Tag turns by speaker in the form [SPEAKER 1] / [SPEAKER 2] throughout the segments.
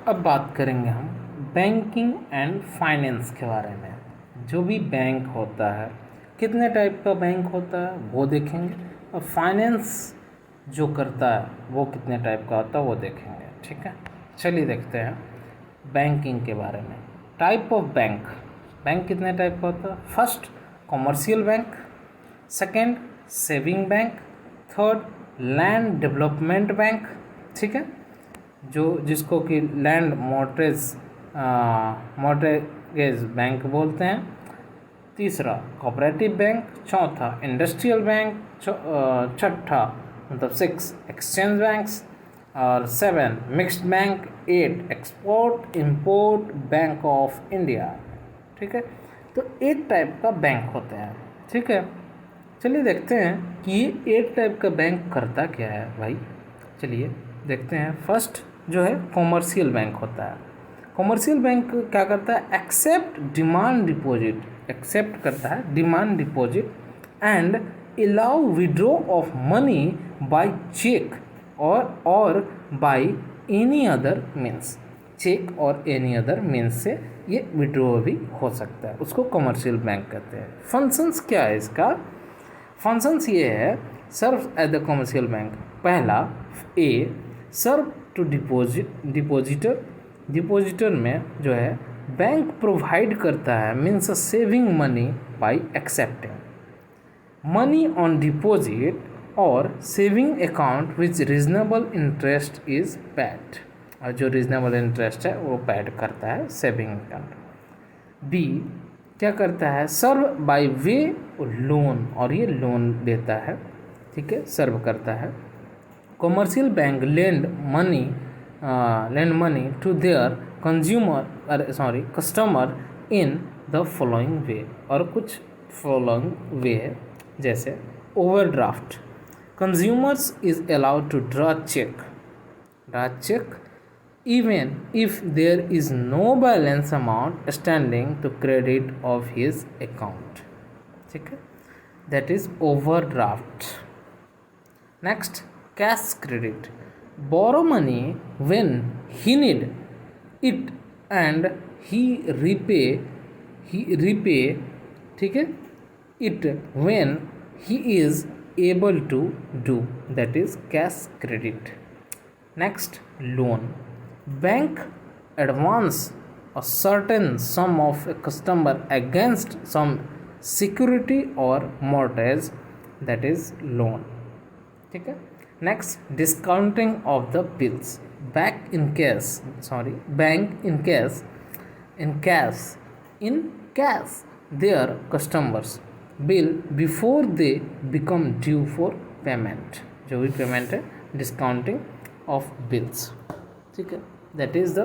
[SPEAKER 1] अब बात करेंगे हम बैंकिंग एंड फाइनेंस के बारे में। जो भी बैंक होता है, कितने टाइप का बैंक होता है वो देखेंगे, और फाइनेंस जो करता है वो कितने टाइप का होता है वो देखेंगे। ठीक है, चलिए देखते हैं बैंकिंग के बारे में। टाइप ऑफ बैंक, बैंक कितने टाइप का होता है? First commercial bank, second saving bank, third land development bank. ठीक है, जो जिसको कि लैंड मॉर्टगेज बैंक बोलते हैं। तीसरा कोऑपरेटिव बैंक, चौथा इंडस्ट्रियल बैंक, छठा मतलब 6 एक्सचेंज बैंक्स, और 7 mixed bank, 8 export import bank of India. ठीक है, तो 8 टाइप का बैंक होते हैं। ठीक है, चलिए देखते हैं कि ये 8 टाइप का बैंक करता क्या है भाई। चलिए देखते हैं। फर्स्ट जो है कॉमर्शियल बैंक होता है। कॉमर्शियल बैंक क्या करता है? एक्सेप्ट डिमांड डिपॉजिट, एक्सेप्ट करता है demand deposit and allow withdraw of money by cheque और by any other means. Cheque और एनी अदर मीन्स से ये विड्रॉ भी हो सकता है, उसको कॉमर्शियल बैंक कहते हैं। फंक्शंस क्या है इसका? फंक्शंस ये है, serve as the commercial bank. पहला ए सर्व टू डिपॉजिटर में जो है बैंक प्रोवाइड करता है means saving money by accepting money on deposit और saving account which reasonable interest is paid, और जो रीजनेबल इंटरेस्ट है वो पेड करता है सेविंग अकाउंट। बी क्या करता है? सर्व बाय वे लोन, और ये लोन देता है। ठीक है, सर्व करता है। Commercial bank lend money to their customer in the following way, और कुछ फॉलोइंग वे है, जैसे overdraft, consumers is allowed to draw cheque even if there is no balance amount standing to credit of his account. ठीक है, that is overdraft. Next, cash credit, borrow money when he need it and he repay ठीक है it when he is able to do, that is cash credit. Next, loan, bank advance a certain sum of a customer against some security or mortgage, that is loan. ठीक है, next discounting of the bills, bank in cash their customers bill before they become due for payment, जो भी payment है discounting of bills. ठीक है, that is the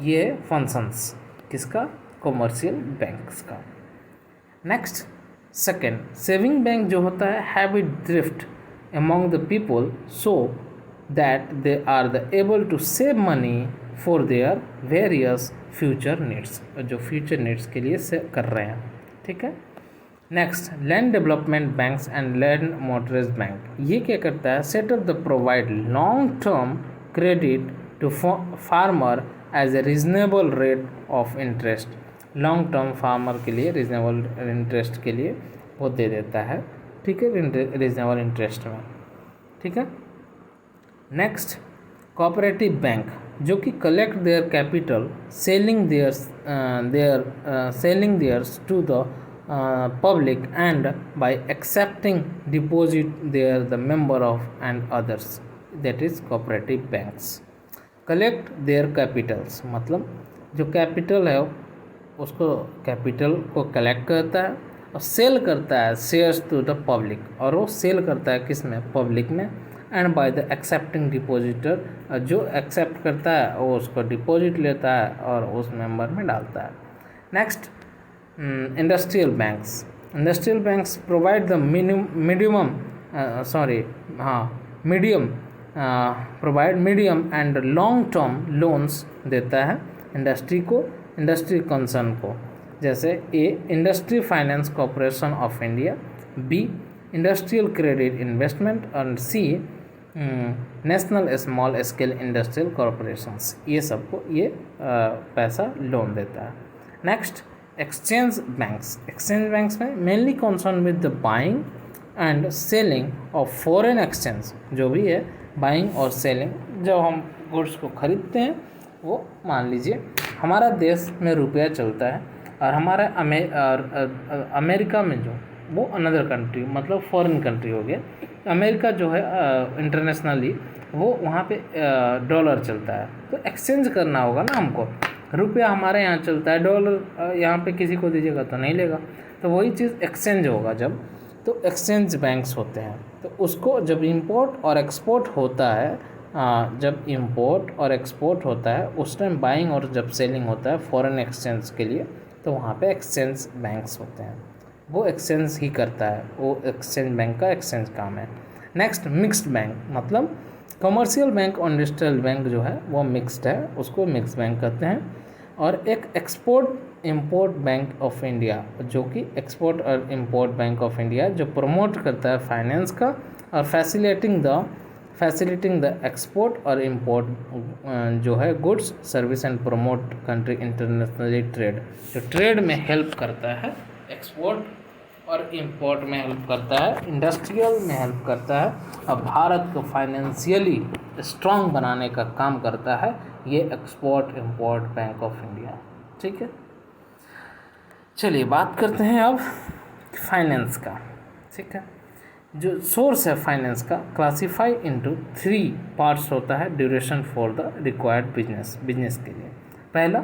[SPEAKER 1] ये functions किसका? Commercial banks का। नेक्स्ट, सेकेंड सेविंग बैंक जो होता है habit thrift among the people so that they are the able to save money for their various future needs, जो future needs के लिए save कर रहे हैं। ठीक है, next land development banks and land mortgage bank, ये क्या करता है? Setup the provide long term credit to farmer as a reasonable rate of interest, long term farmer के लिए रीजनेबल इंटरेस्ट के लिए वो दे देता है। ठीक है, रीजनेबल इंटरेस्ट में। ठीक है, नेक्स्ट कोऑपरेटिव बैंक जो कि collect their capital selling theirs to the public and by accepting deposit there the member of and others, that is cooperative banks. collect their capitals मतलब जो कैपिटल है उसको capital को कलेक्ट करता है और सेल करता है शेयर्स टू द पब्लिक, और वो सेल करता है किस में? पब्लिक में। And by the accepting depositor, जो एक्सेप्ट करता है वो उसको डिपॉजिट लेता है और उस मेंबर में डालता है। Next industrial banks provide the medium and long term loans देता है इंडस्ट्री को, इंडस्ट्री कंसर्न को, जैसे A industry finance corporation of India, B industrial credit investment, और C national small scale industrial corporations, ये सबको ये पैसा लोन देता है। नेक्स्ट, एक्सचेंज बैंक्स में mainly concern with the buying and selling of foreign exchange, जो भी है बाइंग और सेलिंग, जब हम गुड्स को खरीदते हैं, वो मान लीजिए हमारा देश में रुपया चलता है और हमारा अमेरिका में जो वो अनदर कंट्री, मतलब फॉरेन कंट्री हो गया। अमेरिका जो है इंटरनेशनली वो वहाँ पे डॉलर चलता है, तो एक्सचेंज करना होगा ना हमको। रुपया हमारे यहाँ चलता है, डॉलर यहाँ पे किसी को दीजिएगा तो नहीं लेगा, तो वही चीज़ एक्सचेंज होगा जब, तो एक्सचेंज बैंक्स होते हैं। तो उसको जब इंपोर्ट और एक्सपोर्ट होता है, जब इंपोर्ट और एक्सपोर्ट होता है उस टाइम बाइंग और जब सेलिंग होता है फॉरेन एक्सचेंज के लिए, तो वहाँ पे एक्सचेंज बैंक्स होते हैं, वो एक्सचेंज ही करता है, वो एक्सचेंज बैंक का एक्सचेंज काम है। नेक्स्ट, मिक्स्ड बैंक, मतलब कमर्शियल बैंक और इंडस्ट्रियल बैंक जो है वो मिक्स्ड है, उसको मिक्स्ड बैंक कहते हैं। और एक export import bank of India, जो कि एक्सपोर्ट और इंपोर्ट बैंक ऑफ इंडिया जो प्रमोट करता है फाइनेंस का और फैसिलिटिंग द एक्सपोर्ट और इंपोर्ट जो है goods service and promote country internationally trade, जो ट्रेड में हेल्प करता है, एक्सपोर्ट और इंपोर्ट में हेल्प करता है, इंडस्ट्रियल में हेल्प करता है और भारत को फाइनेंशियली स्ट्रांग बनाने का काम करता है ये export import bank of India. ठीक है, चलिए बात करते हैं अब फाइनेंस का। ठीक है, जो सोर्स है फाइनेंस का क्लासीफाई इनटू 3 पार्ट्स होता है duration for the required business के लिए। पहला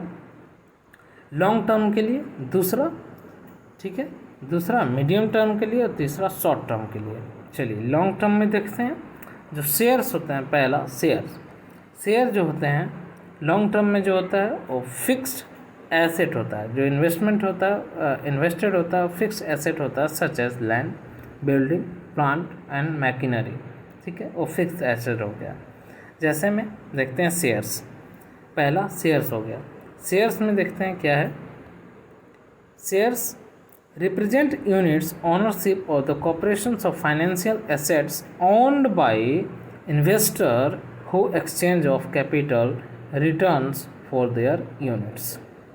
[SPEAKER 1] लॉन्ग टर्म के लिए, दूसरा ठीक है, दूसरा मीडियम टर्म के लिए और तीसरा शॉर्ट टर्म के लिए। चलिए लॉन्ग टर्म में देखते हैं, जो शेयर्स होते हैं, पहला शेयर जो होते हैं लॉन्ग टर्म में जो होता है वो फिक्स्ड एसेट होता है, जो इन्वेस्टमेंट होता है इन्वेस्टेड होता है, फिक्स्ड एसेट होता है such as land, building, plant and machinery. ठीक है, वो फिक्स एसेट हो गया। जैसे में देखते हैं शेयर्स, पहला शेयर्स हो गया। शेयर्स में देखते हैं क्या है, shares represent units ownership of the corporations of financial assets owned by investor who exchange of capital returns for their units,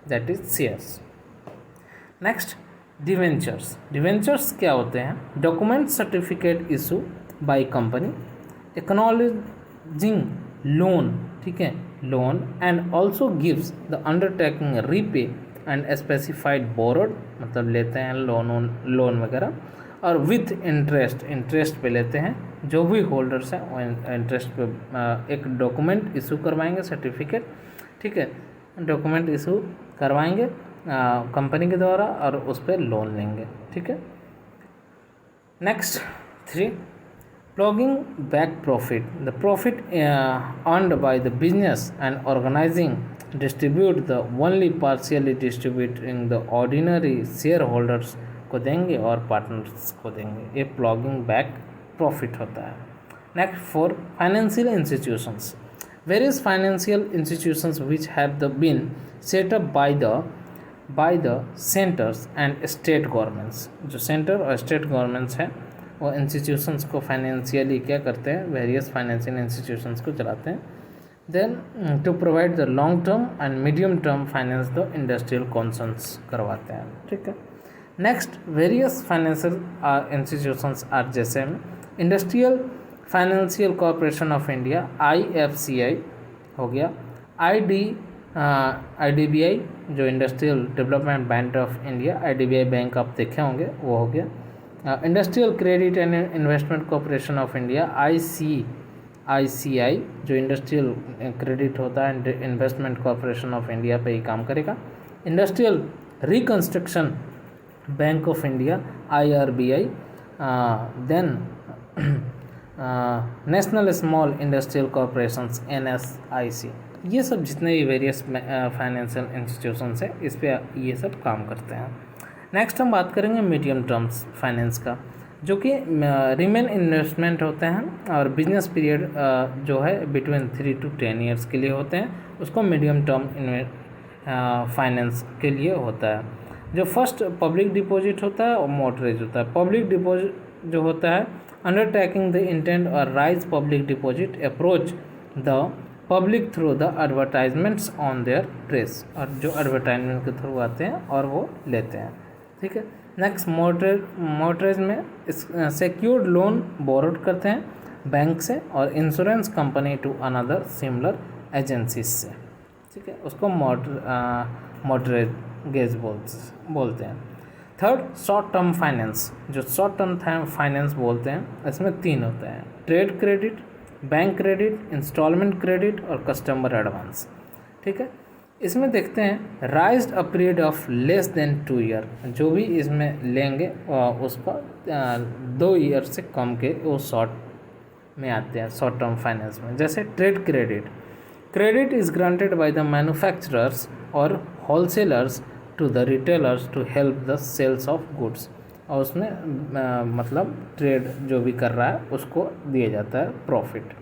[SPEAKER 1] that is shares. Next, debentures क्या होते हैं, document certificate issue by company acknowledging loan, ठीक है, loan and also gives the undertaking repay and specified borrowed, मतलब लेते हैं loan वगैरह, और विथ इंटरेस्ट पे लेते हैं, जो भी होल्डर्स हैं वो इंटरेस्ट पे एक डॉक्यूमेंट इशू करवाएंगे, सर्टिफिकेट, ठीक है, डॉक्यूमेंट इशू करवाएंगे कंपनी के द्वारा और उस पर लोन लेंगे। ठीक है, next 3, ploughing back profit, the profit earned by the business and organising distribute the only partially distributing the ordinary share holders को देंगे और पार्टनर्स को देंगे, ये प्लॉगिंग बैक प्रॉफिट होता है। Next 4, financial institutions, various financial institutions which have been set up by the centres and state governments, जो centre और स्टेट गवर्नमेंट्स हैं वो इंस्टीट्यूशंस को फाइनेंशियली क्या करते हैं, वेरियस फाइनेंशियल इंस्टीट्यूशंस को चलाते हैं। Then to provide the long term and medium term finance the industrial concerns करवाते हैं। ठीक है, next various financial institutions are, जैसे में industrial financial corporation of India IFCI हो गया, IDBI जो industrial development bank of India, IDBI bank आप देखे होंगे वो हो गया, industrial credit and investment corporation of India ICICI जो इंडस्ट्रियल क्रेडिट होता है इन्वेस्टमेंट कॉरपोरेशन ऑफ इंडिया पे ही काम करेगा, industrial reconstruction bank of India IRBI, then national small industrial corporations NSIC, ये सब जितने भी वेरियस फाइनेंशियल इंस्टीट्यूशंस हैं इस पे ये सब काम करते हैं। नेक्स्ट हम बात करेंगे मीडियम टर्म्स फाइनेंस का, जो कि रिमेन इन्वेस्टमेंट होते हैं और बिजनेस पीरियड जो है बिटवीन 3 to 10 ईयर्स के लिए होते हैं, उसको मीडियम टर्म फाइनेंस के लिए होता है। जो फर्स्ट पब्लिक डिपॉजिट होता है और मॉर्टगेज होता है। पब्लिक डिपॉजिट जो होता है undertaking the intent or raise public deposit approach the public through the advertisements on their press, और जो एडवर्टाइजमेंट के थ्रू आते हैं और वो लेते हैं, ठीक है। नेक्स्ट मोटरेज में सिक्योर्ड लोन बोरोड करते हैं बैंक से और insurance company to another similar agencies से, ठीक है, उसको मोटरेज बोलते हैं। Third, short term finance. जो शॉर्ट टर्म फाइनेंस बोलते हैं इसमें 3 होते हैं, trade credit, bank credit, instalment credit और कस्टमर एडवांस, ठीक है। इसमें देखते हैं raised a period of less than 2 year, जो भी इसमें लेंगे उसका 2 ईयर से कम के वो शॉर्ट में आते हैं, शॉर्ट टर्म फाइनेंस में। जैसे trade credit is granted by the manufacturers और wholesalers to the retailers to help the sales of goods, और उसमें मतलब ट्रेड जो भी कर रहा है उसको दिया जाता है प्रॉफिट,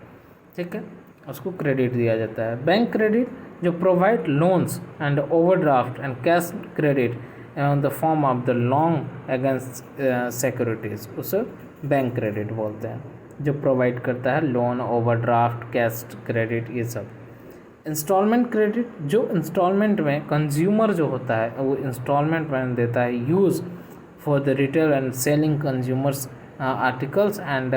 [SPEAKER 1] ठीक है, उसको क्रेडिट दिया जाता है। बैंक क्रेडिट जो provide loans and overdraft and cash credit in the form of the long against securities, उसे बैंक क्रेडिट बोलते हैं, जो प्रोवाइड करता है लोन, ओवरड्राफ्ट, कैश क्रेडिट, ये सब। इंस्टॉलमेंट क्रेडिट जो इंस्टॉलमेंट में कंज्यूमर जो होता है वो इंस्टॉलमेंट में देता है, use for the retail and selling consumers articles and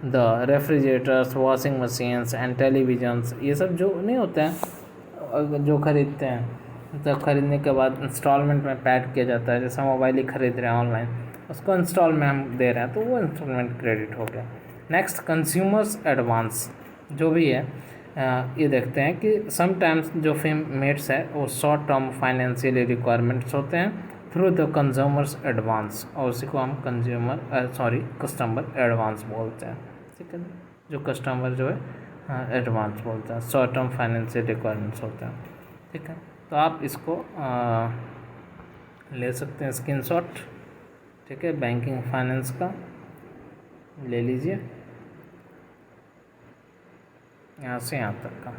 [SPEAKER 1] the refrigerators, washing machines and televisions, ये सब जो नहीं होते हैं जो खरीदते हैं, तो खरीदने के बाद इंस्टॉलमेंट में पैड किया जाता है, जैसे मोबाइल ही खरीद रहे हैं ऑनलाइन, उसको इंस्टॉल में हम दे रहे हैं, तो वो इंस्टॉलमेंट क्रेडिट हो गया। नेक्स्ट, कंज्यूमर्स एडवांस जो भी है ये देखते हैं कि समटाइम्स जो मेट्स है वो शॉर्ट टर्म फाइनेंशियल रिक्वायरमेंट्स होते हैं थ्रू द कंज्यूमर्स एडवांस, और उसी को हम कस्टमर एडवांस बोलते हैं, ठीक है, जो कस्टमर जो है एडवांस बोलते हैं, शॉर्ट टर्म फाइनेंशियल रिक्वायरमेंट्स होते हैं, ठीक है। तो आप इसको ले सकते हैं स्क्रीनशॉट, ठीक है, बैंकिंग फाइनेंस का ले लीजिए यहाँ से यहाँ तक का।